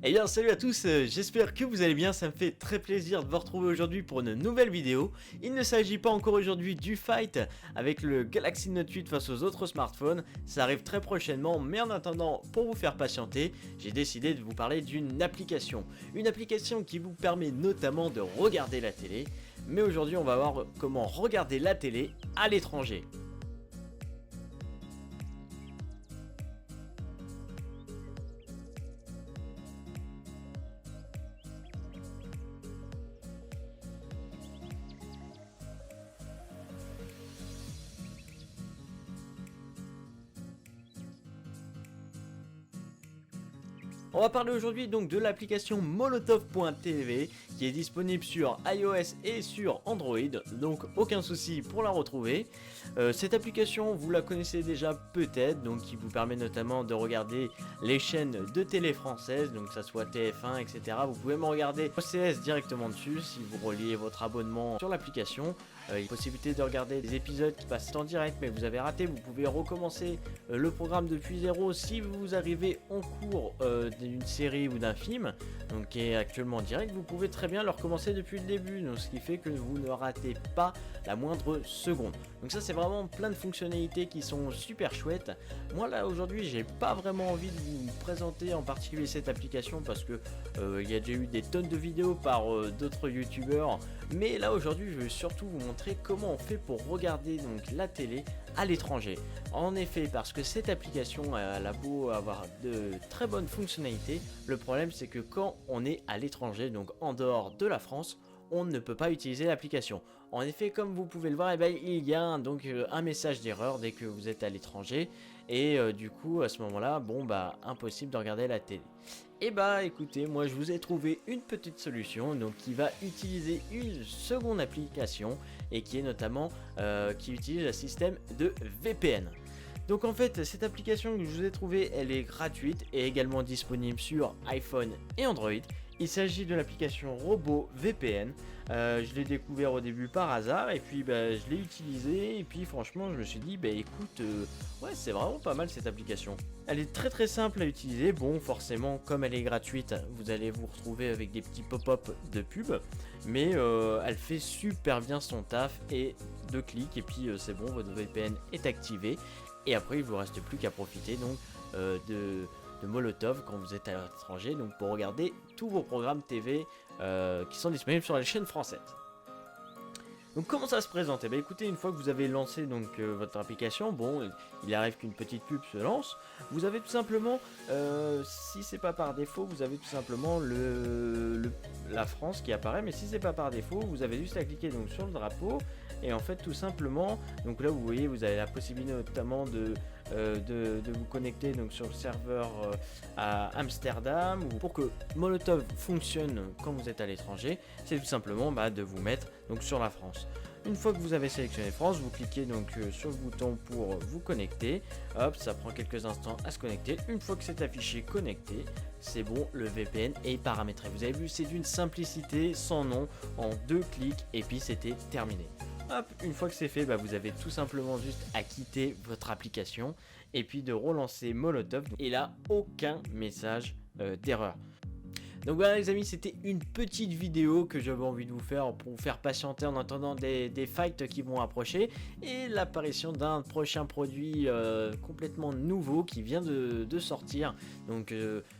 Eh bien salut à tous, j'espère que vous allez bien, ça me fait très plaisir de vous retrouver aujourd'hui pour une nouvelle vidéo. Il ne s'agit pas encore aujourd'hui du fight avec le Galaxy Note 8 face aux autres smartphones, ça arrive très prochainement, mais en attendant, pour vous faire patienter, j'ai décidé de vous parler d'une application. Une application qui vous permet notamment de regarder la télé, mais aujourd'hui on va voir comment regarder la télé à l'étranger. On va parler aujourd'hui donc de l'application molotov.tv qui est disponible sur iOS et sur Android, donc aucun souci pour la retrouver. Cette application vous la connaissez déjà peut-être, donc qui vous permet notamment de regarder les chaînes de télé françaises, donc que ça soit TF1 etc. Vous pouvez me regarder OCS directement dessus si vous reliez votre abonnement sur l'application. Il y a possibilité de regarder des épisodes qui passent en direct mais vous avez raté, vous pouvez recommencer le programme depuis zéro si vous arrivez en cours d'une série ou d'un film donc qui est actuellement en direct, vous pouvez très bien le recommencer depuis le début, donc ce qui fait que vous ne ratez pas la moindre seconde. Donc ça c'est vraiment plein de fonctionnalités qui sont super chouettes. Moi là aujourd'hui j'ai pas vraiment envie de vous présenter en particulier cette application parce que il y a déjà eu des tonnes de vidéos par d'autres youtubeurs, mais là aujourd'hui je vais surtout vous montrer comment on fait pour regarder donc la télé à l'étranger. En effet, parce que cette application elle a beau avoir de très bonnes fonctionnalités, le problème c'est que quand on est à l'étranger, donc en dehors de la France, on ne peut pas utiliser l'application. En effet, comme vous pouvez le voir, eh ben, il y a donc un message d'erreur dès que vous êtes à l'étranger et du coup à ce moment-là, bon bah impossible de regarder la télé. Et bah écoutez, moi je vous ai trouvé une petite solution donc qui va utiliser une seconde application et qui est notamment qui utilise un système de VPN. Donc en fait cette application que je vous ai trouvée elle est gratuite et également disponible sur iPhone et Android. Il s'agit de l'application Robo VPN. Je l'ai découvert au début par hasard et puis je l'ai utilisé et puis franchement je me suis dit écoute ouais c'est vraiment pas mal cette application. Elle est très simple à utiliser. Bon forcément comme elle est gratuite vous allez vous retrouver avec des petits pop-up de pub, mais elle fait super bien son taf et 2 clics et puis c'est bon, votre VPN est activé et après il vous reste plus qu'à profiter donc de Molotov quand vous êtes à l'étranger, donc pour regarder tous vos programmes TV qui sont disponibles sur les chaînes françaises. Donc comment ça se présente? Eh bien écoutez, une fois que vous avez lancé donc votre application, bon il arrive qu'une petite pub se lance, vous avez tout simplement, si c'est pas par défaut, vous avez tout simplement la France qui apparaît, mais si c'est pas par défaut, vous avez juste à cliquer donc sur le drapeau, et en fait tout simplement, donc là vous voyez vous avez la possibilité notamment de vous connecter donc sur le serveur à Amsterdam, ou pour que Molotov fonctionne quand vous êtes à l'étranger, c'est tout simplement de vous mettre donc sur la France. Une fois que vous avez sélectionné France, vous cliquez donc sur le bouton pour vous connecter. Hop, ça prend quelques instants à se connecter. Une fois que c'est affiché connecté, c'est bon, le VPN est paramétré. Vous avez vu, c'est d'une simplicité sans nom, en 2 clics et puis c'était terminé. Hop, une fois que c'est fait, vous avez tout simplement juste à quitter votre application et puis de relancer Molotov. Et là, aucun message d'erreur. Donc voilà les amis, c'était une petite vidéo que j'avais envie de vous faire pour vous faire patienter en attendant des fights qui vont approcher et l'apparition d'un prochain produit complètement nouveau qui vient de sortir. Donc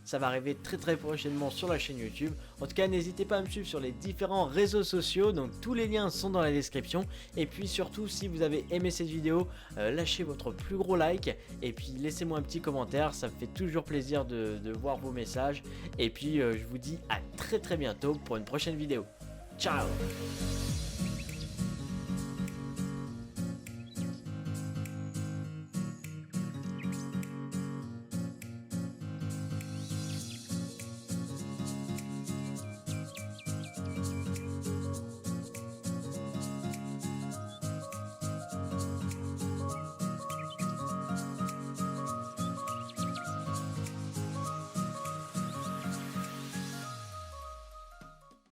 ça va arriver très prochainement sur la chaîne YouTube. En tout cas n'hésitez pas à me suivre sur les différents réseaux sociaux, donc tous les liens sont dans la description. Et puis surtout si vous avez aimé cette vidéo, lâchez votre plus gros like et puis laissez-moi un petit commentaire, ça me fait toujours plaisir de voir vos messages. Et puis je vous dis à très bientôt pour une prochaine vidéo. Ciao!